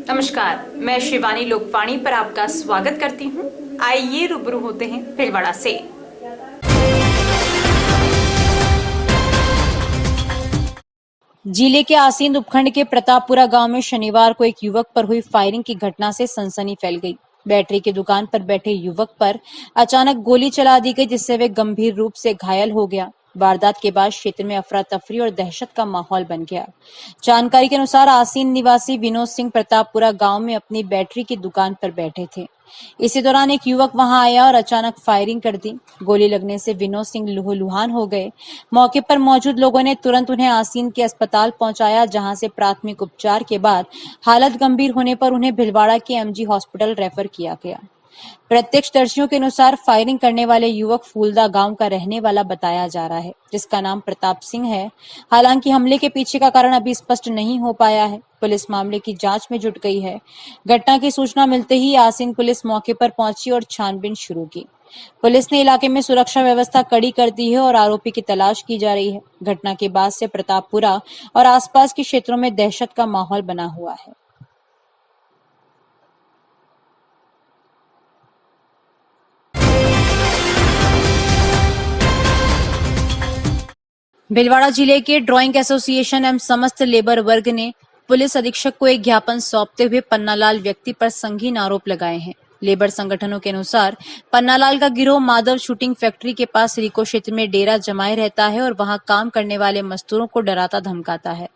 नमस्कार, मैं शिवानी लोकवाणी पर आपका स्वागत करती हूं। आइए रूबरू होते हैं भीलवाड़ा से। जिले के आसींद उपखंड के प्रतापपुरा गांव में शनिवार को एक युवक पर हुई फायरिंग की घटना से सनसनी फैल गई। बैटरी की दुकान पर बैठे युवक पर अचानक गोली चला दी गई, जिससे वे गंभीर रूप से घायल हो गया। वारदात के बाद क्षेत्र में अफरा तफरी और दहशत का माहौल बन गया। जानकारी के अनुसार आसीन निवासी विनोद सिंह प्रतापपुरा गांव में अपनी बैटरी की दुकान पर बैठे थे। इसी दौरान एक युवक वहां आया और अचानक फायरिंग कर दी। गोली लगने से विनोद सिंह लहूलुहान हो गए। मौके पर मौजूद लोगों ने तुरंत उन्हें आसीन के अस्पताल पहुंचाया, जहां से प्राथमिक उपचार के बाद हालत गंभीर होने पर उन्हें भिलवाड़ा के एमजी हॉस्पिटल रेफर किया गया। प्रत्यक्षदर्शियों के अनुसार फायरिंग करने वाले युवक फूलदा गांव का रहने वाला बताया जा रहा है, जिसका नाम प्रताप सिंह है। हालांकि हमले के पीछे का कारण अभी स्पष्ट नहीं हो पाया है। पुलिस मामले की जांच में जुट गई है। घटना की सूचना मिलते ही आसीन पुलिस मौके पर पहुंची और छानबीन शुरू की। पुलिस ने इलाके में सुरक्षा व्यवस्था कड़ी कर दी है और आरोपी की तलाश की जा रही है। घटना के बाद से प्रतापपुरा और आसपास के क्षेत्रों में दहशत का माहौल बना हुआ है। भिलवाड़ा जिले के ड्राइंग एसोसिएशन एवं समस्त लेबर वर्ग ने पुलिस अधीक्षक को एक ज्ञापन सौंपते हुए पन्नालाल व्यक्ति पर संगीन आरोप लगाए हैं। लेबर संगठनों के अनुसार पन्नालाल का गिरोह माधव शूटिंग फैक्ट्री के पास रिको क्षेत्र में डेरा जमाए रहता है और वहां काम करने वाले मजदूरों को डराता धमकाता है।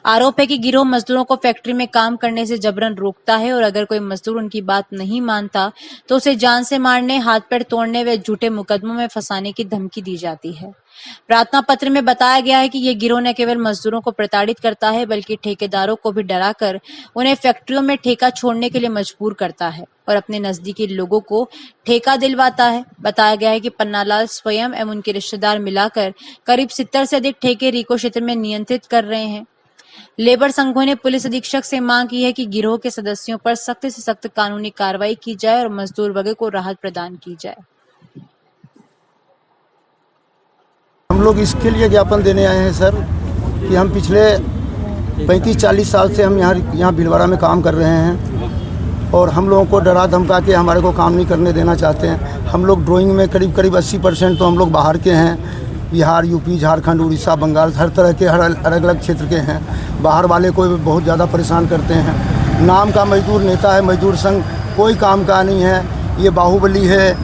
आरोप है कि गिरोह मजदूरों को फैक्ट्री में काम करने से जबरन रोकता है और अगर कोई मजदूर उनकी बात नहीं मानता तो उसे जान से मारने, हाथ पैर तोड़ने व झूठे मुकदमों में फंसाने की धमकी दी जाती है। प्रार्थना पत्र में बताया गया है कि यह गिरोह न केवल मजदूरों को प्रताड़ित करता है, बल्कि ठेकेदारों को भी डराकर उन्हें फैक्ट्रियों में ठेका छोड़ने के लिए मजबूर करता है और अपने नजदीकी लोगों को ठेका दिलवाता है। बताया गया है कि पन्नालाल स्वयं एवं उनके रिश्तेदार मिलाकर करीब 70 से अधिक ठेके रिको क्षेत्र में नियंत्रित कर रहे हैं। लेबर संघों ने पुलिस अधीक्षक से मांग की है कि गिरोह के सदस्यों पर सख्त से सख्त कानूनी कार्रवाई की जाए और मजदूर वर्ग को राहत प्रदान की जाए। हम लोग इसके लिए ज्ञापन देने आए हैं सर कि हम पिछले 35-40 साल से हम यहाँ भिलवाड़ा में काम कर रहे हैं और हम लोगों को डरा धमका के हमारे को काम नहीं करने देना चाहते हैं। हम लोग ड्राइंग में करीब 80% तो हम लोग बाहर के हैं। बिहार, यूपी, झारखंड, उड़ीसा, बंगाल, हर तरह के अलग अलग क्षेत्र के हैं। बाहर वाले को बहुत ज़्यादा परेशान करते हैं। नाम का मजदूर नेता है, मजदूर संघ कोई काम का नहीं है। ये बाहुबली है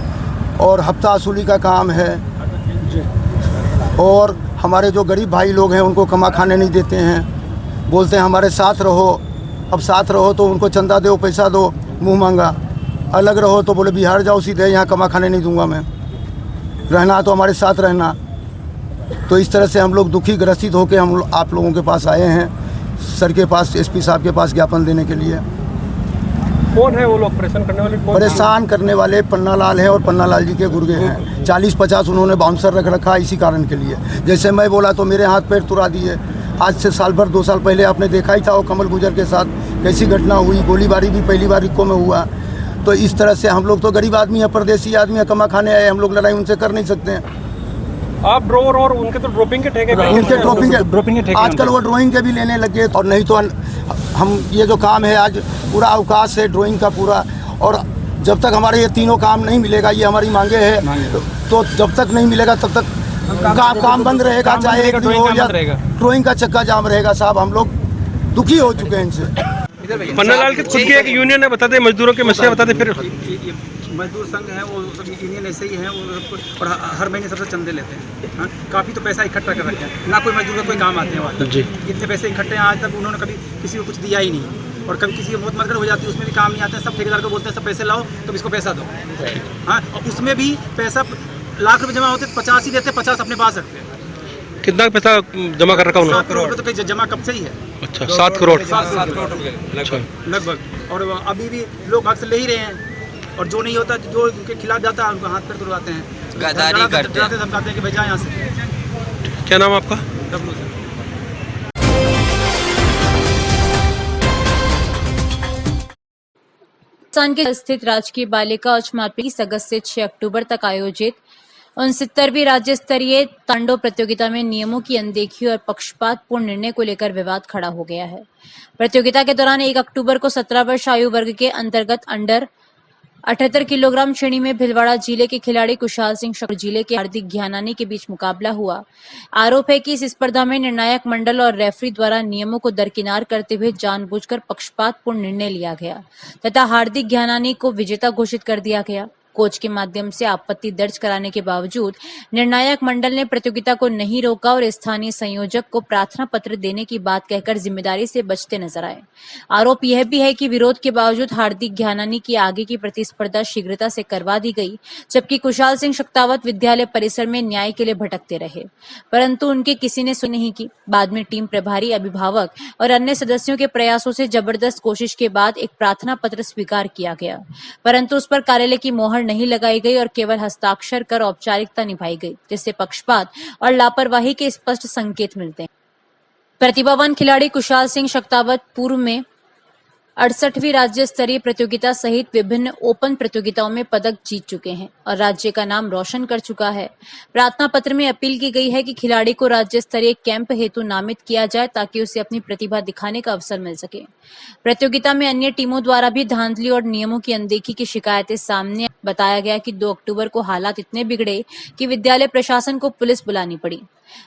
और हफ्ता वसूली का काम है और हमारे जो गरीब भाई लोग हैं उनको कमा खाने नहीं देते हैं। बोलते हैं हमारे साथ रहो। अब साथ रहो तो उनको चंदा दो, पैसा दो, मुंह मांगा। अलग रहो तो बोले बिहार जाओ सीधे, यहाँ कमा खाने नहीं दूंगा मैं। रहना तो हमारे साथ रहना। तो इस तरह से हम लोग दुखी ग्रसित होकर हम आप लोगों के पास आए हैं, सर के पास, एसपी साहब के पास ज्ञापन देने के लिए। कौन है वो लोग परेशान करने वाले? परेशान करने वाले पन्नालाल है और पन्नालाल जी के गुर्गे हैं। 40-50 उन्होंने बाउंसर रख रखा इसी कारण के लिए। जैसे मैं बोला तो मेरे हाथ पैर तुड़ा दिए। आज से साल भर 2 साल पहले आपने देखा ही था वो कमल गुजर के साथ कैसी घटना हुई। गोलीबारी भी पहली बार इक्को में हुआ। तो इस तरह से हम लोग तो गरीब आदमी है, परदेसी आदमी है, कमा खाने आए। हम लोग लड़ाई उनसे कर नहीं सकते हैं। आप ड्रोवर और उनके तो ड्रॉपिंग के ठेके, उनके ड्रॉपिंग के आजकल वो ड्राइंग के भी लेने लगे। और नहीं तो हम ये जो काम है आज पूरा अवकाश है ड्राइंग का पूरा। और जब तक हमारे ये तीनों काम नहीं मिलेगा, ये हमारी मांगे है, तो जब तक नहीं मिलेगा तब तक काम बंद रहेगा। चाहे एक दिन हो या ड्राइंग का चक्का जाम रहेगा। साहब हम लोग दुखी हो चुके हैं इनसे। पन्नालाल के खुद की एक यूनियन है, बताते मजदूरों के मसले बताते। फिर मजदूर संघ है वो सब यूनियन ऐसे ही है और हर महीने सबसे चंदे लेते हैं। हाँ, काफ़ी तो पैसा इकट्ठा कर रखे हैं। ना कोई मजदूर का कोई काम आते हैं वहाँ जी। इतने पैसे इकट्ठे हैं, आज तक उन्होंने कभी किसी को कुछ दिया ही नहीं। और कभी किसी को बहुत मदद हो जाती है, उसमें भी काम नहीं आते हैं। सब ठेकेदार को बोलते हैं सब पैसे लाओ, तो इसको पैसा दो। हाँ, और उसमें भी पैसा लाख रुपये जमा होते 50 ही देते, 50 अपने पास रखते हैं। कितना पैसा जमा कर रखा उन्होंने? 7 करोड़ रुपये तो जमा कब से ही है। अच्छा, 7 करोड़ लगभग। और अभी भी लोग भाग से ले ही रहे हैं। और जो नहीं होता, जो उनके खिलाफ जाता है, उनको हाथ पैर तुड़वाते हैं, गद्दारी करते हैं, धमकाते हैं कि भेजा यहाँ से। क्या नाम आपका? राजस्थान के स्थित राजकीय बालिका उच्च माध्यमिक 20 अगस्त से 6 अक्टूबर तक आयोजित 69वीं राज्य स्तरीय तांडव प्रतियोगिता में नियमों की अनदेखी और पक्षपातपूर्ण निर्णय को लेकर विवाद खड़ा हो गया है। प्रतियोगिता के दौरान 1 अक्टूबर को 17 वर्ष आयु वर्ग के अंतर्गत अंडर 78 किलोग्राम श्रेणी में भिलवाड़ा जिले के खिलाड़ी कुशाल सिंह शक्कर जिले के हार्दिक ज्ञानानी के बीच मुकाबला हुआ। आरोप है कि इस स्पर्धा में निर्णायक मंडल और रेफरी द्वारा नियमों को दरकिनार करते हुए जानबूझकर पक्षपातपूर्ण निर्णय लिया गया तथा हार्दिक ज्ञानानी को विजेता घोषित कर दिया गया। कोच के माध्यम से आपत्ति दर्ज कराने के बावजूद निर्णायक मंडल ने प्रतियोगिता को नहीं रोका और स्थानीय संयोजक को प्रार्थना पत्र देने की बात कहकर जिम्मेदारी से बचते नजर आए। आरोप यह भी है कि विरोध के बावजूद हार्दिक ज्ञानानी की आगे की प्रतिस्पर्धा शीघ्रता से करवा दी गई, जबकि कुशाल सिंह शक्तावत विद्यालय परिसर में न्याय के लिए भटकते रहे, परंतु उनके किसी ने सुनी नहीं की। बाद में टीम प्रभारी, अभिभावक और अन्य सदस्यों के प्रयासों से जबरदस्त कोशिश के बाद एक प्रार्थना पत्र स्वीकार किया गया, परंतु उस पर कार्यालय की मोहर नहीं लगाई गई और केवल हस्ताक्षर कर औपचारिकता निभाई गई, जिससे पक्षपात और लापरवाही के स्पष्ट संकेत मिलते हैं। प्रतिभावान खिलाड़ी कुशाल सिंह शक्तावत पूर्व में 68वीं राज्य स्तरीय प्रतियोगिता सहित विभिन्न ओपन प्रतियोगिताओं में पदक जीत चुके हैं और राज्य का नाम रोशन कर चुका है। प्रार्थना पत्र में अपील की गई है कि खिलाड़ी को राज्य स्तरीय कैंप हेतु नामित किया जाए ताकि उसे अपनी प्रतिभा दिखाने का अवसर मिल सके। प्रतियोगिता में अन्य टीमों द्वारा भी धांधली और नियमों की अनदेखी की शिकायतें सामने। बताया गया कि 2 अक्टूबर को हालात इतने बिगड़े कि विद्यालय प्रशासन को पुलिस बुलानी पड़ी।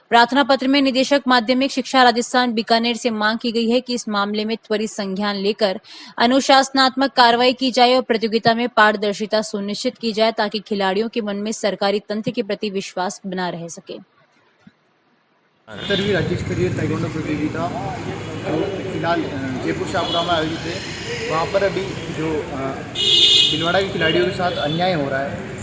प्रार्थना पत्र में निदेशक माध्यमिक शिक्षा राजस्थान बीकानेर से मांग की गई है कि इस मामले में त्वरित संज्ञान लेकर अनुशासनात्मक कार्रवाई की जाए और प्रतियोगिता में पारदर्शिता सुनिश्चित की जाए ताकि खिलाड़ियों के मन में सरकारी तंत्र के प्रति विश्वास बना रह सके। 70वीं राज्य स्तरीय ताइक्वांडो प्रतियोगिता जो फिलहाल जयपुर शाहपुरा में आयोजित है, वहाँ पर अभी जो भिलवाड़ा के खिलाड़ियों के साथ अन्याय हो रहा है।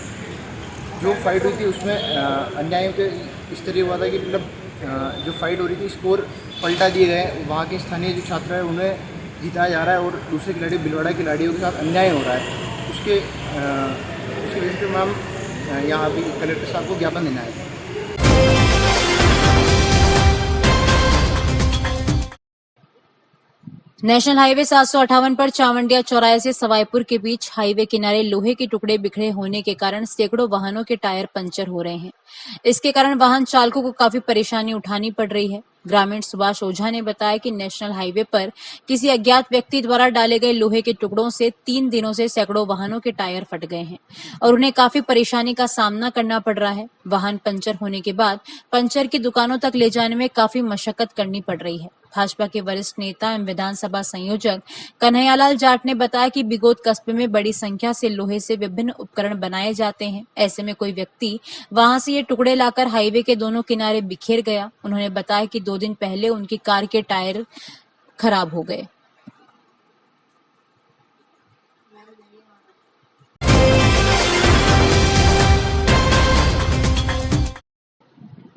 जो फाइट हुई थी उसमें अन्याय के इस तरह हुआ था कि मतलब जो फाइट हो रही थी स्कोर पलटा दिए गए। वहाँ के स्थानीय जो छात्र हैं उन्हें जीताया जा रहा है और दूसरे खिलाड़ी भिलवाड़ा खिलाड़ियों के साथ अन्याय हो रहा है। उसके वजह से मैम यहाँ अभी कलेक्टर साहब को ज्ञापन देना है। नेशनल हाईवे 758 पर चावंडिया चौराहे से सवाईपुर के बीच हाईवे किनारे लोहे के टुकड़े बिखरे होने के कारण सैकड़ों वाहनों के टायर पंचर हो रहे हैं। इसके कारण वाहन चालकों को काफी परेशानी उठानी पड़ रही है। ग्रामीण सुभाष ओझा ने बताया कि नेशनल हाईवे पर किसी अज्ञात व्यक्ति द्वारा डाले गए लोहे के टुकड़ों से 3 दिनों से सैकड़ों वाहनों के टायर फट गए हैं और उन्हें काफी परेशानी का सामना करना पड़ रहा है। वाहन पंचर होने के बाद पंचर की दुकानों तक ले जाने में काफी मशक्कत करनी पड़ रही है। भाजपा के वरिष्ठ नेता एवं विधानसभा संयोजक कन्हैयालाल जाट ने बताया कि बिगोद कस्बे में बड़ी संख्या से लोहे से विभिन्न उपकरण बनाए जाते हैं। ऐसे में कोई व्यक्ति वहां से ये टुकड़े लाकर हाईवे के दोनों किनारे बिखेर गया। उन्होंने बताया कि 2 दिन पहले उनकी कार के टायर खराब हो गए।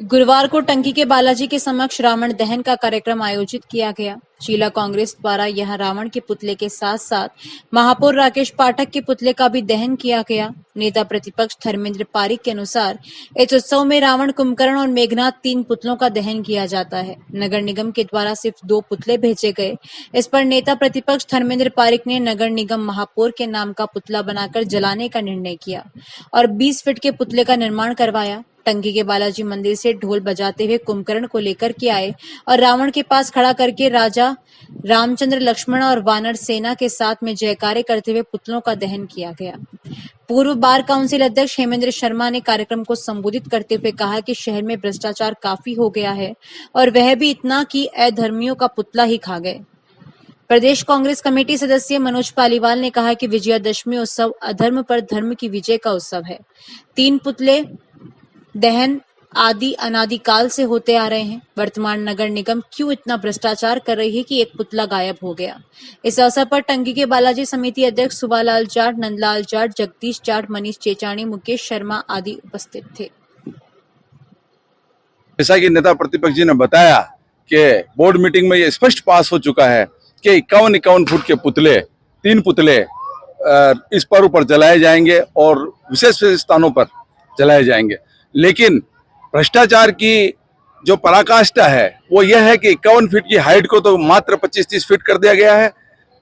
गुरुवार को टंकी के बालाजी के समक्ष रावण दहन का कार्यक्रम आयोजित किया गया। जिला कांग्रेस द्वारा यहां रावण के पुतले के साथ साथ महापौर राकेश पाठक के पुतले का भी दहन किया गया। नेता प्रतिपक्ष धर्मेंद्र पारिक के अनुसार इस उत्सव में रावण, कुंभकर्ण और मेघनाथ 3 पुतलों का दहन किया जाता है। नगर निगम के द्वारा सिर्फ 2 पुतले भेजे गए। इस पर नेता प्रतिपक्ष धर्मेंद्र पारिक ने नगर निगम महापौर के नाम का पुतला बनाकर जलाने का निर्णय किया और 20 फीट के पुतले का निर्माण करवाया। टंकी के बालाजी मंदिर से ढोल बजाते हुए कुंभकर्ण को लेकर के आए और रावण के पास खड़ा करके राजा रामचंद्र, लक्ष्मण और वानर सेना के साथ में जयकारे करते हुए पुतलों का दहन किया गया। पूर्व बार काउंसिल अध्यक्ष हेमेंद्र शर्मा ने कार्यक्रम को संबोधित करते हुए कहा कि शहर में भ्रष्टाचार काफी हो गया है और वह भी इतना कि अधर्मियों का पुतला ही खा गए। प्रदेश कांग्रेस कमेटी सदस्य मनोज पालीवाल ने कहा कि विजयादशमी उत्सव अधर्म पर धर्म की विजय का उत्सव है। 3 पुतले दहन आदि अनादिकाल से होते आ रहे हैं। वर्तमान नगर निगम क्यों इतना भ्रष्टाचार कर रही है कि एक पुतला गायब हो गया। इस अवसर पर टंकी के बालाजी समिति अध्यक्ष सुबालाल जाट, नंदलाल जाट, जगदीश जाट, मनीष चेचानी, मुकेश शर्मा आदि उपस्थित थे। जैसा कि नेता प्रतिपक्ष जी ने बताया कि बोर्ड मीटिंग में ये स्पष्ट पास हो चुका है कि 51 फुट के पुतले, 3 पुतले इस पर्व पर जलाए जाएंगे और विशेष स्थानों पर जलाए जाएंगे। लेकिन भ्रष्टाचार की जो पराकाष्ठा है वो यह है कि 51 फीट की हाइट को तो मात्र 25-30 फीट कर दिया गया है।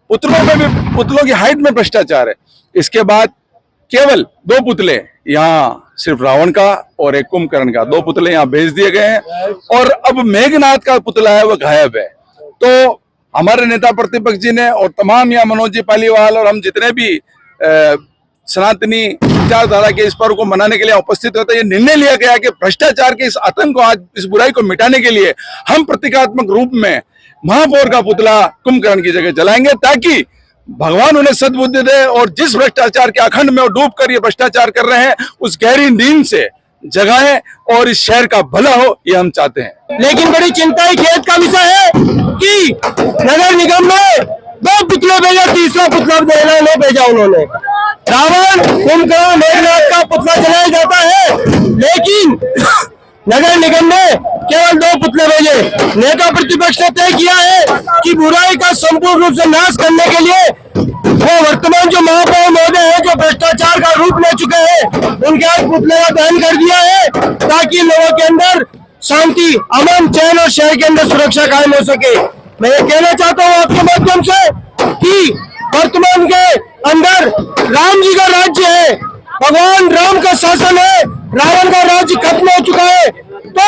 पुतलों में भी, पुतलों की हाइट में भ्रष्टाचार है। इसके बाद केवल 2 पुतले यहाँ सिर्फ रावण का और एक कुंभकर्ण का, 2 पुतले यहाँ भेज दिए गए हैं और अब मेघनाथ का पुतला है वो गायब है। तो हमारे नेता प्रतिपक्ष जी ने और तमाम यहाँ मनोज जी पालीवाल और हम जितने भी सनातनी विचारधारा के इस पर्व को मनाने के लिए उपस्थित होते, ये निर्णय लिया गया कि भ्रष्टाचार के इस आतंक को, आज इस बुराई को मिटाने के लिए हम प्रतीकात्मक रूप में महापौर का पुतला कुंभकर्ण की जगह जलाएंगे, ताकि भगवान उन्हें सद्बुद्धि दे और जिस भ्रष्टाचार के अखंड में डूब कर ये भ्रष्टाचार कर रहे हैं उस गहरी नींद से जगाएं और इस शहर का भला हो, ये हम चाहते हैं। लेकिन बड़ी चिंता की खेद का विषय है कि नगर निगम में 2 पुतले भेजा, तीसरा पुतला नहीं भेजा उन्होंने। रावण, कुंभकर्ण, मेघनाथ का पुतला जलाया जाता है, लेकिन नगर निगम ने केवल 2 पुतले भेजे। नेता प्रतिपक्ष ने तय किया है कि बुराई का संपूर्ण रूप से नाश करने के लिए वो वर्तमान जो महापौर महोदय है, जो भ्रष्टाचार का रूप ले चुके हैं, उनके आज पुतले का दहन कर दिया है, ताकि लोगों के अंदर शांति, अमन, चैन और शहर के अंदर सुरक्षा कायम हो सके। मैं ये कहना चाहता हूँ आपके माध्यम से कि वर्तमान के अंदर राम जी का राज्य है, भगवान राम का शासन है, रावण का राज्य खत्म हो चुका है, तो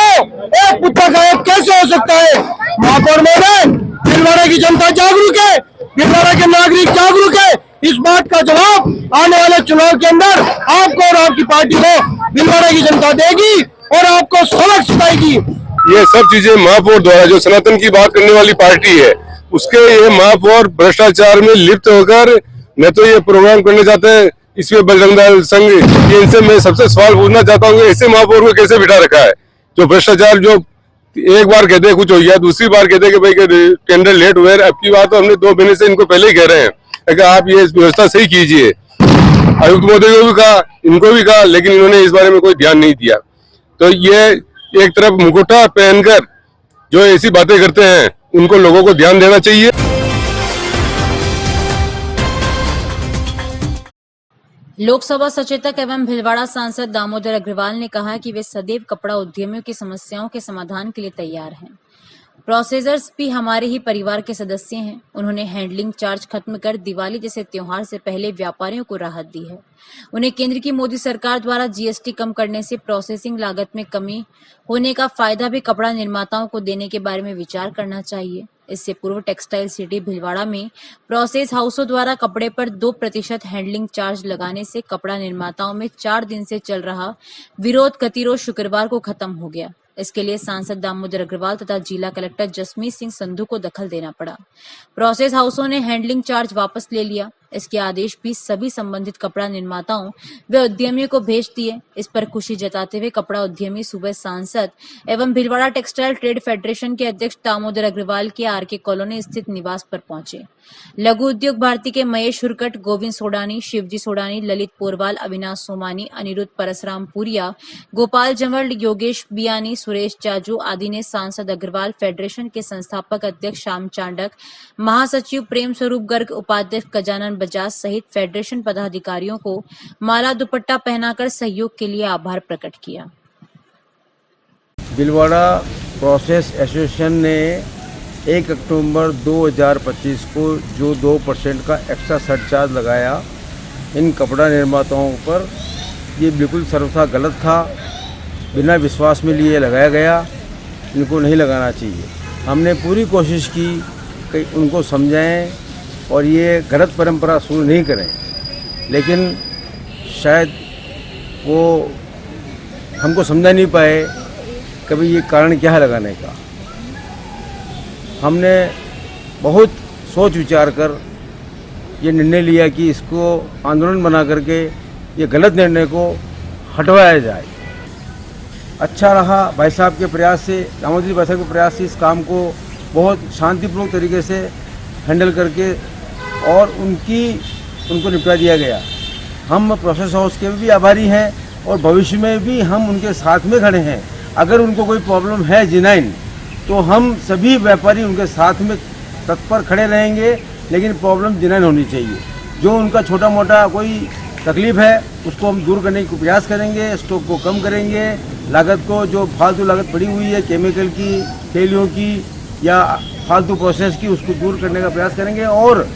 एक पुतला गायब कैसे हो सकता है? महापौर महोदय, भीलवाड़ा की जनता जागरूक है, भीलवाड़ा के नागरिक जागरूक है। इस बात का जवाब आने वाले चुनाव के अंदर आपको और आपकी पार्टी को भीलवाड़ा की जनता देगी और आपको सबक सिखाएगी। ये सब चीजें महापौर द्वारा, जो सनातन की बात करने वाली पार्टी है, उसके ये महापौर भ्रष्टाचार में लिप्त होकर न तो ये प्रोग्राम करने चाहते हैं, इसमें बजरंग दल संघ, इनसे मैं सबसे सवाल पूछना चाहता हूँ, ऐसे महापौर को कैसे बिठा रखा है जो भ्रष्टाचार, जो एक बार कहते हैं कुछ हो गया, दूसरी बार कहते हैं कि भाई टेंडर लेट हुए। अब की बात तो हमने 2 महीने से इनको पहले ही कह रहे हैं कि आप ये व्यवस्था सही कीजिए। आयुक्त महोदय को भी कहा, इनको भी कहा, लेकिन इन्होंने इस बारे में कोई ध्यान नहीं दिया। तो ये एक तरफ मुकुटा पहनकर जो ऐसी बातें करते हैं, उनको लोगों को ध्यान देना चाहिए। लोकसभा सचेतक एवं भीलवाड़ा सांसद दामोदर अग्रवाल ने कहा कि वे सदैव कपड़ा उद्यमियों की समस्याओं के समाधान के लिए तैयार हैं। प्रोसेसर्स भी हमारे ही परिवार के सदस्य हैं। उन्होंने हैंडलिंग चार्ज खत्म कर दिवाली जैसे त्योहार से पहले व्यापारियों को राहत दी है। उन्हें केंद्र की मोदी सरकार द्वारा जीएसटी कम करने से प्रोसेसिंग लागत में कमी होने का फायदा भी कपड़ा निर्माताओं को देने के बारे में विचार करना चाहिए। इससे पूर्व टेक्सटाइल सिटी भीलवाड़ा में प्रोसेस हाउसों द्वारा कपड़े पर 2% हैंडलिंग चार्ज लगाने से कपड़ा निर्माताओं में 4 दिन से चल रहा विरोध गतिरोध शुक्रवार को खत्म हो गया। इसके लिए सांसद दामोदर अग्रवाल तथा जिला कलेक्टर जसमीत सिंह संधू को दखल देना पड़ा। प्रोसेस हाउसों ने हैंडलिंग चार्ज वापस ले लिया। इसके आदेश भी सभी संबंधित कपड़ा निर्माताओं व उद्यमियों को भेज दिए। इस पर खुशी जताते हुए कपड़ा उद्यमी सुबह सांसद एवं भीलवाड़ा टेक्सटाइल ट्रेड फेडरेशन के अध्यक्ष दामोदर अग्रवाल के आरके कॉलोनी स्थित निवास पर पहुंचे। लघु उद्योग भारती के महेश हुरकट, गोविंद सोडानी, शिवजी सोडानी, ललित पोरवाल, अविनाश सोमानी, अनिरुद्ध परसराम पुरिया, गोपाल जंवर, योगेश बियानी, सुरेश जाजू आदि ने सांसद अग्रवाल, फेडरेशन के संस्थापक अध्यक्ष श्याम चांडक, महासचिव प्रेम स्वरूप गर्ग, उपाध्यक्ष गजानन बजाज सहित फेडरेशन पदाधिकारियों को माला दुपट्टा पहनाकर सहयोग के लिए आभार प्रकट किया। भीलवाड़ा प्रोसेस एसोसिएशन ने 1 अक्टूबर 2025 को जो 2% का एक्स्ट्रा सरचार्ज लगाया इन कपड़ा निर्माताओं पर, ये बिल्कुल सर्वथा गलत था। बिना विश्वास में लिए लगाया गया, इनको नहीं लगाना चाहिए। हमने पूरी कोशिश की कि उनको समझाएं और ये गलत परंपरा शुरू नहीं करें, लेकिन शायद वो हमको समझा नहीं पाए कभी ये कारण क्या है लगाने का। हमने बहुत सोच विचार कर ये निर्णय लिया कि इसको आंदोलन बना करके ये गलत निर्णय को हटवाया जाए। अच्छा रहा भाई साहब के प्रयास से, दामोदर भाई साहब के प्रयास से इस काम को बहुत शांतिपूर्वक तरीके से हैंडल करके और उनको निपटा दिया गया। हम प्रोसेस हाउस के भी आभारी हैं और भविष्य में भी हम उनके साथ में खड़े हैं। अगर उनको कोई प्रॉब्लम है जेन्युइन, तो हम सभी व्यापारी उनके साथ में तत्पर खड़े रहेंगे, लेकिन प्रॉब्लम जेन्युइन होनी चाहिए। जो उनका छोटा मोटा कोई तकलीफ है उसको हम दूर करने की प्रयास करेंगे, स्टॉक को कम करेंगे, लागत को जो फालतू लागत पड़ी हुई है केमिकल की, तेलियों की या फालतू प्रोसेस की, उसको दूर करने का प्रयास करेंगे। और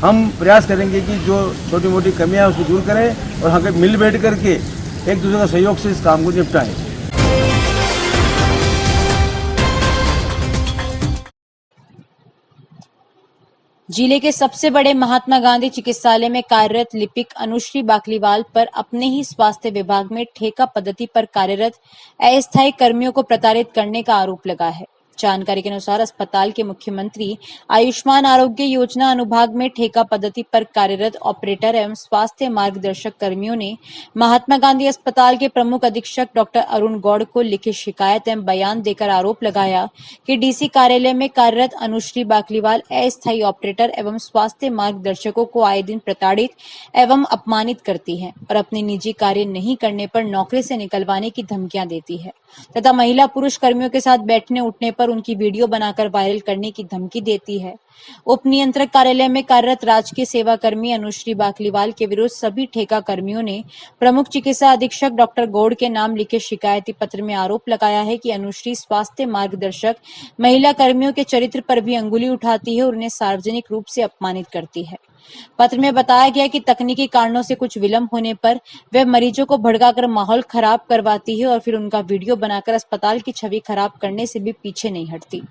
हम प्रयास करेंगे कि जो छोटी मोटी कमियां उसको दूर करें और हम मिल बैठ करके एक दूसरे का सहयोग से इस काम को निपटाएं। जिले के सबसे बड़े महात्मा गांधी चिकित्सालय में कार्यरत लिपिक अनुश्री बाकलीवाल पर अपने ही स्वास्थ्य विभाग में ठेका पद्धति पर कार्यरत अस्थायी कर्मियों को प्रताड़ित करने का आरोप लगा है। जानकारी के अनुसार अस्पताल के मुख्यमंत्री आयुष्मान आरोग्य योजना अनुभाग में ठेका पद्धति पर कार्यरत ऑपरेटर एवं स्वास्थ्य मार्गदर्शक कर्मियों ने महात्मा गांधी अस्पताल के प्रमुख अधीक्षक डॉक्टर अरुण गौड़ को लिखित शिकायत एवं बयान देकर आरोप लगाया कि डीसी कार्यालय में कार्यरत अनुश्री बाकलीवाल अस्थायी ऑपरेटर एवं स्वास्थ्य मार्गदर्शकों को आए दिन प्रताड़ित एवं अपमानित करती है और अपने निजी कार्य नहीं करने पर नौकरी से निकलवाने की धमकियां देती है तथा महिला पुरुष कर्मियों के साथ बैठने उठने पर उनकी वीडियो बनाकर वायरल करने की धमकी देती है। उप नियंत्रक कार्यालय में कार्यरत राजकीय सेवा कर्मी अनुश्री बाकलीवाल के विरुद्ध सभी ठेका कर्मियों ने प्रमुख चिकित्सा अधीक्षक डॉक्टर गौड़ के नाम लिखे शिकायती पत्र में आरोप लगाया है कि अनुश्री स्वास्थ्य मार्गदर्शक महिला कर्मियों के चरित्र पर भी अंगुली उठाती है और उन्हें सार्वजनिक रूप से अपमानित करती है। पत्र में बताया गया कि तकनीकी कारणों से कुछ विलंब होने पर वे मरीजों को भड़काकर माहौल खराब करवाती है और फिर उनका वीडियो बनाकर अस्पताल की छवि खराब करने से भी पीछे नहीं हटती।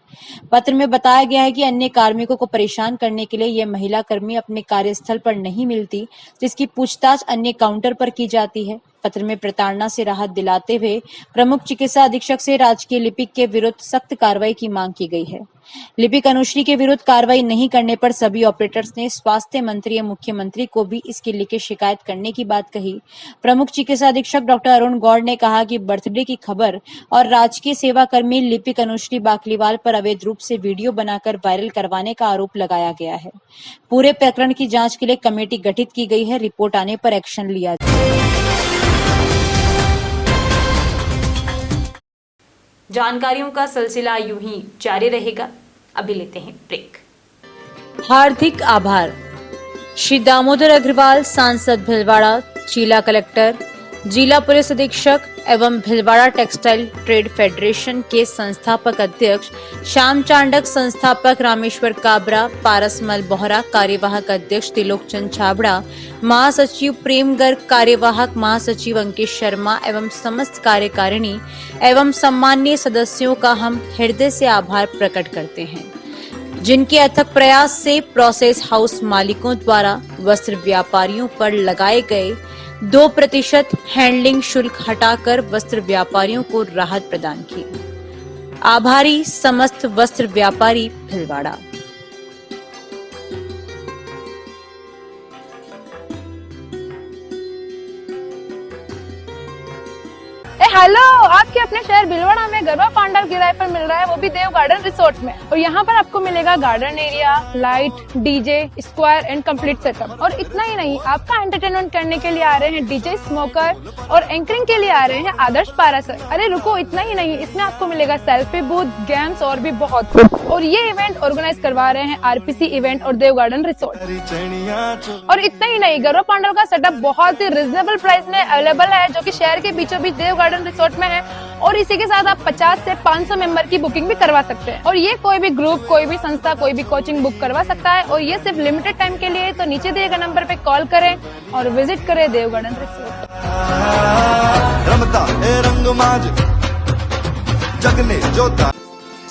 पत्र में बताया गया है कि अन्य कार्मिकों को परेशान करने के लिए यह महिला कर्मी अपने कार्यस्थल पर नहीं मिलती, जिसकी पूछताछ अन्य काउंटर पर की जाती है। पत्र में प्रताड़ना से राहत दिलाते हुए प्रमुख चिकित्सा अधीक्षक से राजकीय लिपिक के विरुद्ध सख्त कार्रवाई की मांग की गई है। लिपिक अनुश्री के विरुद्ध कार्रवाई नहीं करने पर सभी ऑपरेटर्स ने स्वास्थ्य मंत्री एवं मुख्यमंत्री को भी इसकी लिखित शिकायत करने की बात कही। प्रमुख चिकित्सा अधीक्षक डॉक्टर अरुण गौड़ ने कहा कि बर्थडे की खबर और राजकीय सेवा कर्मी लिपिक अनुश्री बाकलीवाल पर अवैध रूप से वीडियो बनाकर वायरल करवाने का आरोप लगाया गया है। पूरे प्रकरण की जाँच के लिए कमेटी गठित की गई है। रिपोर्ट आने पर एक्शन लिया जाएगा। जानकारियों का सिलसिला यूं ही जारी रहेगा। अभी लेते हैं ब्रेक। हार्दिक आभार श्री दामोदर अग्रवाल, सांसद भीलवाड़ा, जिला कलेक्टर, जिला पुलिस अधीक्षक एवं भीलवाड़ा टेक्सटाइल ट्रेड फेडरेशन के संस्थापक अध्यक्ष श्याम चांडक, संस्थापक रामेश्वर काबरा, पारसमल बोहरा, कार्यवाहक अध्यक्ष त्रिलोक चंद छाबड़ा, महासचिव प्रेम गर्ग, कार्यवाहक महासचिव अंकित शर्मा एवं समस्त कार्यकारिणी एवं सम्माननीय सदस्यों का हम हृदय से आभार प्रकट करते हैं, जिनके अथक प्रयास से प्रोसेस हाउस मालिकों द्वारा वस्त्र व्यापारियों पर लगाए गए 2% हैंडलिंग शुल्क हटाकर वस्त्र व्यापारियों को राहत प्रदान की। आभारी समस्त वस्त्र व्यापारी भीलवाड़ा। हेलो, आपके अपने शहर भीलवाड़ा में गरबा पांडाल किराए पर मिल रहा है, वो भी देव गार्डन रिसोर्ट में। और यहाँ पर आपको मिलेगा garden area, light, DJ, square and complete setup. और इतना ही नहीं, आपका एंटरटेनमेंट करने के लिए आ रहे हैं डीजे स्मोकर और एंकरिंग के लिए आ रहे हैं आदर्श पारा सर। अरे रुको, इतना ही नहीं, इसमें आपको मिलेगा सेल्फी बूथ, गेम्स और भी बहुत कुछ। और ये इवेंट ऑर्गेनाइज करवा रहे हैं आरपीसी इवेंट और देव गार्डन रिसोर्ट। और इतना ही नहीं, गरबा पांडाल का सेटअप बहुत ही रिजनेबल प्राइस में अवेलेबल है, जो कि शहर के बीचों बीच देव गार्डन रिसोर्ट में है। और इसी के साथ आप 50 से 500 मेंबर की बुकिंग भी करवा सकते हैं। और ये कोई भी ग्रुप, कोई भी संस्था, कोई भी कोचिंग बुक करवा सकता है। और ये सिर्फ लिमिटेड टाइम के लिए। तो नीचे दिए गए नंबर पे कॉल करें और विजिट करें देव गार्डन रिसोर्ट।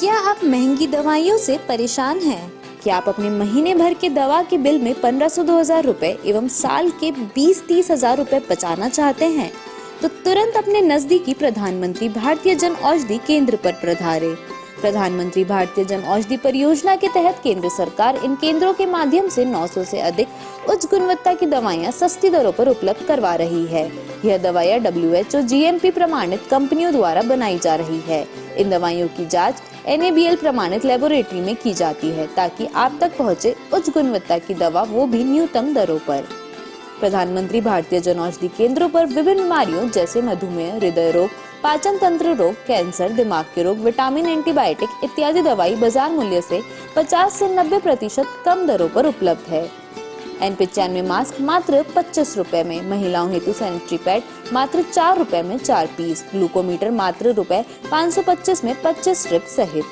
क्या आप महंगी दवाइयों से परेशान हैं? क्या आप अपने महीने भर के दवा के बिल में 1500-2000 रुपए एवं साल के 20-30 हजार रुपए बचाना चाहते हैं? तो तुरंत अपने नजदीकी प्रधानमंत्री भारतीय जन औषधि केंद्र पर पधारें। प्रधानमंत्री भारतीय जन औषधि परियोजना के तहत केंद्र सरकार इन केंद्रों के माध्यम से 900 से अधिक उच्च गुणवत्ता की दवाइयां सस्ती दरों पर उपलब्ध करवा रही है। यह दवाइयां WHO GMP प्रमाणित कंपनियों द्वारा बनाई जा रही है। इन दवाइयों की जांच NABL प्रमाणित लेबोरेटरी में की जाती है, ताकि आप तक पहुँचे उच्च गुणवत्ता की दवा, वो भी न्यूनतम दरों पर। प्रधानमंत्री भारतीय जन औषधि केंद्रों पर विभिन्न बीमारियों जैसे मधुमेह, हृदय रोग, पाचन तंत्र रोग, कैंसर, दिमाग के रोग, विटामिन, एंटीबायोटिक इत्यादि दवाई बाजार मूल्य से 50 से 90% कम दरों पर उपलब्ध है। N95 मास्क मात्र 25 रुपए में, महिलाओं हेतु सैनिटरी पैड मात्र 4 रुपए में 4 पीस, ग्लूकोमीटर मात्र ₹525 में 25 स्ट्रिप सहित।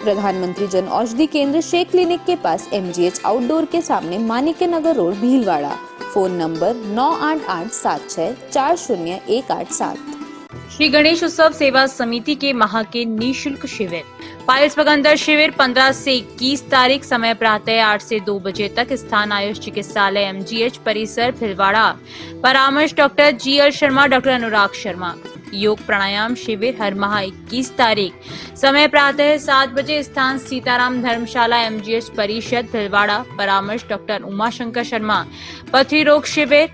प्रधानमंत्री जन औषधि केंद्र शेख क्लिनिक के पास MGH आउटडोर के सामने, Manikya Nagar road, Bhilwara. Phone number 9887640187। Shri Ganesh उत्सव सेवा समिति के माह के निःशुल्क शिविर पाइल्स बगंदर शिविर 15 से 21 तारीख, समय प्रातः 8 से 2 बजे तक, स्थान आयुष चिकित्सालय MGH परिसर भिलवाड़ा। परामर्श doctor GL Sharma, doctor Anurag Sharma. योग प्राणायाम शिविर हर माह 21 तारीख, समय प्रातः 7 बजे, स्थान सीताराम धर्मशाला MGH परिषद भिलवाड़ा। परामर्श डॉक्टर उमाशंकर शर्मा। पथरी रोग शिविर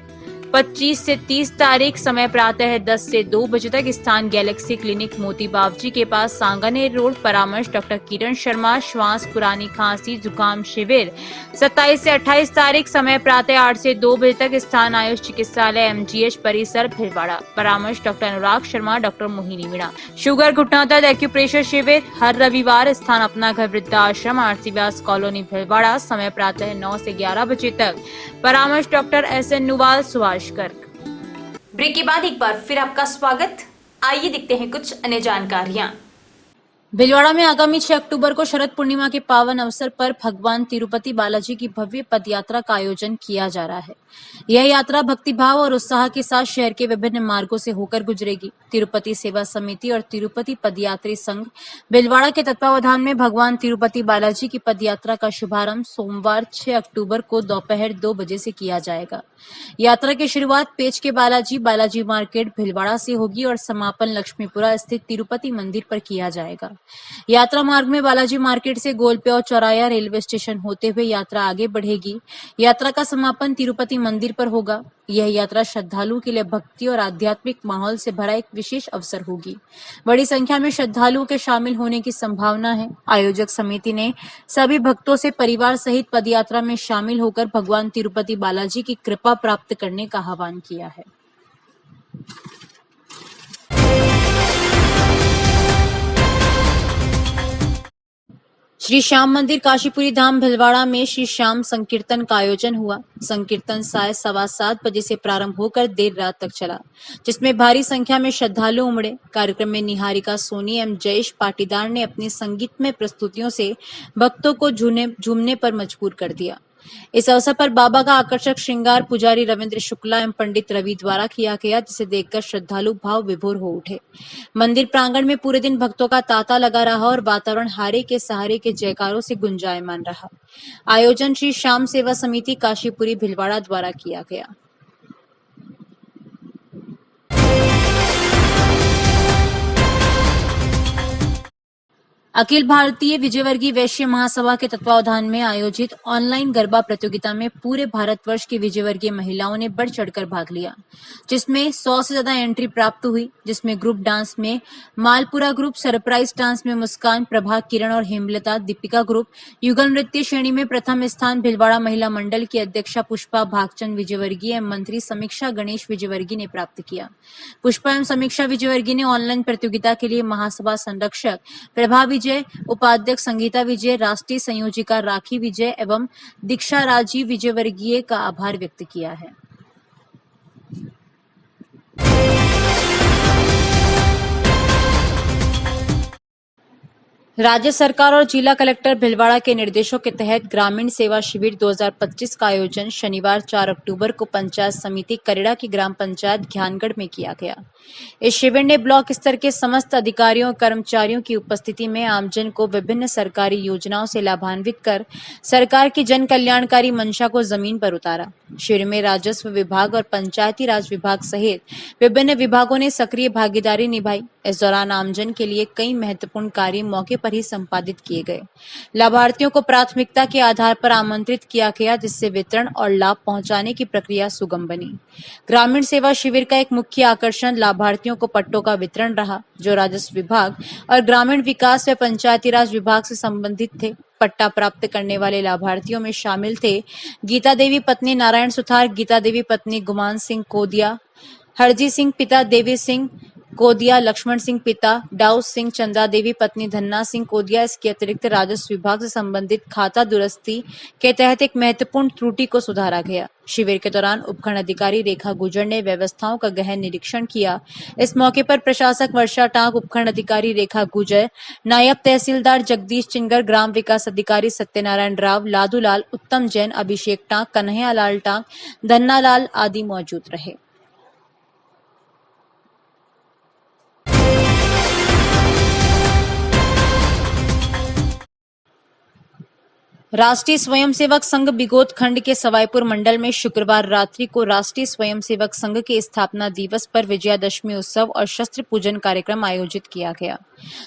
25 से 30 तारीख, समय प्रातः 10 से 2 बजे तक, स्थान गैलेक्सी क्लिनिक मोती बावजी के पास सांगानेर रोड। परामर्श डॉक्टर किरण शर्मा। श्वास, पुरानी खांसी, जुकाम शिविर 27 से 28 तारीख, समय प्रातः 8 से 2 बजे तक, स्थान आयुष चिकित्सालय MGH परिसर भिलवाड़ा। परामर्श doctor Anurag Sharma, doctor Mohini Meena. Sugar, घुटना दर्द, एक्यूप्रेशर शिविर हर रविवार, स्थान अपना घर वृद्धाश्रम RC व्यास कॉलोनी भिलवाड़ा, समय प्रातः 9 से 11 बजे तक। परामर्श doctor SN Nuwal, Subhash Garg. Break के बाद एक बार फिर आपका स्वागत। आइए देखते हैं कुछ अन्य जानकारियां। भिलवाड़ा में आगामी 6 अक्टूबर को शरद पूर्णिमा के पावन अवसर पर भगवान तिरुपति बालाजी की भव्य पदयात्रा का आयोजन किया जा रहा है। यह यात्रा भक्तिभाव और उत्साह के साथ शहर के विभिन्न मार्गों से होकर गुजरेगी। तिरुपति सेवा समिति और तिरुपति पदयात्री संघ भिलवाड़ा के तत्वावधान में भगवान तिरुपति बालाजी की पदयात्रा का शुभारंभ सोमवार 6 अक्टूबर को दोपहर 2 बजे से किया जाएगा। यात्रा की शुरुआत पेच के बालाजी मार्केट भिलवाड़ा से होगी और समापन लक्ष्मीपुरा स्थित तिरुपति मंदिर पर किया जाएगा। यात्रा मार्ग में बालाजी मार्केट से गोलप्योर चौराया रेलवे स्टेशन होते हुए यात्रा आगे बढ़ेगी। यात्रा का समापन तिरुपति मंदिर पर होगा। यह यात्रा श्रद्धालुओं के लिए भक्ति और आध्यात्मिक माहौल से भरा एक विशेष अवसर होगी। बड़ी संख्या में श्रद्धालुओं के शामिल होने की संभावना है। आयोजक समिति ने सभी भक्तों से परिवार सहित पदयात्रा में शामिल होकर भगवान तिरुपति बालाजी की कृपा प्राप्त करने का आह्वान किया है। श्री श्याम मंदिर काशीपुरी धाम भिलवाड़ा में श्री श्याम संकीर्तन का आयोजन हुआ। संकीर्तन साय 7:15 बजे से प्रारंभ होकर देर रात तक चला, जिसमें भारी संख्या में श्रद्धालु उमड़े। कार्यक्रम में निहारिका सोनी एवं जयेश पाटीदार ने अपनी संगीतमय प्रस्तुतियों से भक्तों को झूमने पर मजबूर कर दिया। इस अवसर पर बाबा का आकर्षक श्रृंगार पुजारी रविंद्र शुक्ला एवं पंडित रवि द्वारा किया गया, जिसे देखकर श्रद्धालु भाव विभोर हो उठे। मंदिर प्रांगण में पूरे दिन भक्तों का तांता लगा रहा और वातावरण हारे के सहारे के जयकारों से गुंजायमान रहा। आयोजन श्री श्याम सेवा समिति काशीपुरी भिलवाड़ा द्वारा किया गया। अखिल भारतीय विजयवर्गीय वैश्य महासभा के तत्वावधान में आयोजित ऑनलाइन गरबा प्रतियोगिता में पूरे भारतवर्ष की विजयवर्गीय महिलाओं ने बढ़ चढ़कर भाग लिया, जिसमें 100 से ज्यादा एंट्री प्राप्त हुई। जिसमें ग्रुप डांस में मालपुरा ग्रुप, सरप्राइज डांस में मुस्कान, प्रभा, किरण और हेमलता, दीपिका ग्रुप, युगल नृत्य श्रेणी में प्रथम स्थान भिलवाड़ा महिला मंडल की अध्यक्षा पुष्पा भागचंद विजयवर्गीय एवं मंत्री समीक्षा गणेश विजयवर्गीय ने प्राप्त किया। पुष्पा एवं समीक्षा विजयवर्गीय ने ऑनलाइन प्रतियोगिता के लिए महासभा संरक्षक प्रभा विजय, उपाध्यक्ष संगीता विजय, राष्ट्रीय संयोजिका राखी विजय एवं दीक्षा राजीव विजयवर्गीय का आभार व्यक्त किया है। राज्य सरकार और जिला कलेक्टर भिलवाड़ा के निर्देशों के तहत ग्रामीण सेवा शिविर 2025 का आयोजन शनिवार 4 अक्टूबर को पंचायत समिति करेड़ा की ग्राम पंचायत ज्ञानगढ़ में किया गया। इस शिविर ने ब्लॉक स्तर के समस्त अधिकारियों और कर्मचारियों की उपस्थिति में आमजन को विभिन्न सरकारी योजनाओं से लाभान्वित कर सरकार की जन कल्याणकारी मंशा को जमीन पर उतारा। शिविर में राजस्व विभाग और पंचायती राज विभाग सहित विभिन्न विभागों ने सक्रिय भागीदारी निभाई। इस दौरान आमजन के लिए कई महत्वपूर्ण कार्य मौके पर ही संपादित किए गए। लाभार्थियों को प्राथमिकता के आधार पर आमंत्रित किया गया, जिससे वितरण और लाभ पहुंचाने की प्रक्रिया सुगम बनी। ग्रामीण सेवा शिविर का एक मुख्य आकर्षण लाभार्थियों को पट्टों का वितरण रहा, जो राजस्व विभाग और ग्रामीण विकास व पंचायती राज विभाग से संबंधित थे। पट्टा प्राप्त करने वाले लाभार्थियों में शामिल थे गीता देवी पत्नी नारायण सुथार, गीता देवी पत्नी गुमान सिंह कोदिया, हरजी सिंह पिता देवी सिंह कोदिया, लक्ष्मण सिंह पिता डाउ सिंह, चंद्रा देवी पत्नी धन्ना सिंह कोदिया। इसके अतिरिक्त राजस्व विभाग से संबंधित खाता दुरुस्ती के तहत एक महत्वपूर्ण त्रुटि को सुधारा गया। शिविर के दौरान उपखंड अधिकारी रेखा गुर्जर ने व्यवस्थाओं का गहन निरीक्षण किया। इस मौके पर प्रशासक वर्षा टांक, उपखंड अधिकारी रेखा गुर्जर, नायब तहसीलदार जगदीश चिंगर, ग्राम विकास अधिकारी सत्यनारायण राव, लादू लाल, उत्तम जैन, अभिषेक टांक, कन्हैया लाल टांक, धन्ना लाल आदि मौजूद रहे। राष्ट्रीय स्वयंसेवक संघ बिगोत खंड के सवाईपुर मंडल में शुक्रवार रात्रि को राष्ट्रीय स्वयंसेवक संघ के स्थापना दिवस पर विजयादशमी उत्सव और शस्त्र पूजन कार्यक्रम आयोजित किया गया,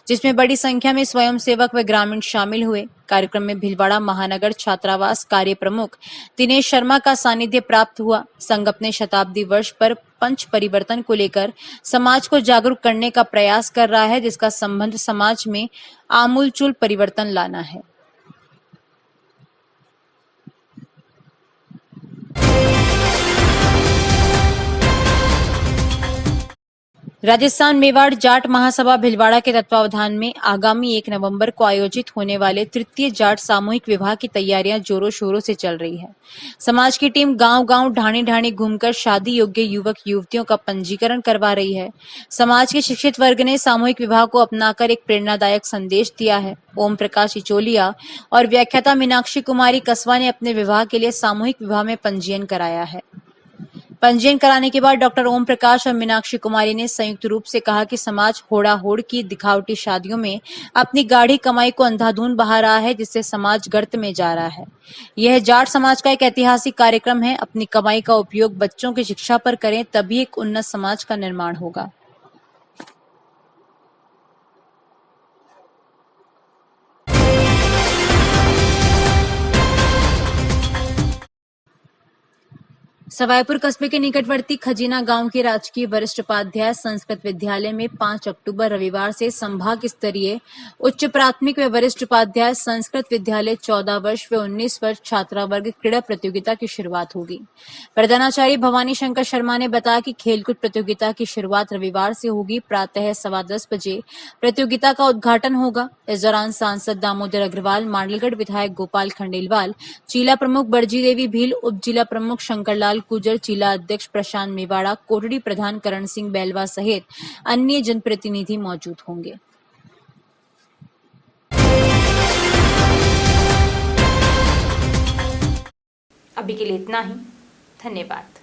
जिसमें बड़ी संख्या में स्वयंसेवक व ग्रामीण शामिल हुए। कार्यक्रम में भीलवाड़ा महानगर छात्रावास कार्य प्रमुख दिनेश शर्मा का सानिध्य प्राप्त हुआ। संघ अपने शताब्दी वर्ष पर पंच परिवर्तन को लेकर समाज को जागरूक करने का प्रयास कर रहा है, जिसका संबंध समाज में आमूलचूल परिवर्तन लाना है। राजस्थान मेवाड़ जाट महासभा भीलवाड़ा के तत्वावधान में आगामी 1 नवंबर को आयोजित होने वाले तृतीय जाट सामूहिक विवाह की तैयारियां जोरों शोरों से चल रही है। समाज की टीम गांव-गांव, ढाणी-ढाणी घूमकर शादी योग्य युवक युवतियों का पंजीकरण करवा रही है। समाज के शिक्षित वर्ग ने सामूहिक विवाह को अपनाकर एक प्रेरणादायक संदेश दिया है। ओम प्रकाश इचोलिया और व्याख्याता मीनाक्षी कुमारी कसवा ने अपने विवाह के लिए सामूहिक विवाह में पंजीयन कराया है। पंजीयन कराने के बाद डॉक्टर ओम प्रकाश और मीनाक्षी कुमारी ने संयुक्त रूप से कहा कि समाज होड़ा होड़ की दिखावटी शादियों में अपनी गाढ़ी कमाई को अंधाधुंध बहा रहा है, जिससे समाज गर्त में जा रहा है। यह जाट समाज का एक ऐतिहासिक कार्यक्रम है। अपनी कमाई का उपयोग बच्चों की शिक्षा पर करें, तभी एक उन्नत समाज का निर्माण होगा। सवाईपुर कस्बे के निकटवर्ती खजीना गांव के राजकीय वरिष्ठ उपाध्याय संस्कृत विद्यालय में 5 अक्टूबर रविवार से संभाग स्तरीय उच्च प्राथमिक व वरिष्ठ उपाध्याय संस्कृत विद्यालय 14 वर्ष व 19 वर्ष छात्रा वर्ग क्रीड़ा प्रतियोगिता की शुरुआत होगी। प्रधानाचार्य भवानी शंकर शर्मा ने बताया कि खेलकूद प्रतियोगिता की शुरुआत रविवार से होगी। प्रातः 10:15 बजे प्रतियोगिता का उद्घाटन होगा। इस दौरान सांसद दामोदर अग्रवाल, मांडलगढ़ विधायक गोपाल खंडेलवाल, जिला प्रमुख बरजी देवी भील, उप जिला प्रमुख शंकरलाल गुजर, जिला अध्यक्ष प्रशांत मेवाड़ा, कोटड़ी प्रधान करण सिंह बेलवा सहित अन्य जनप्रतिनिधि मौजूद होंगे। अभी के लिए इतना ही। धन्यवाद।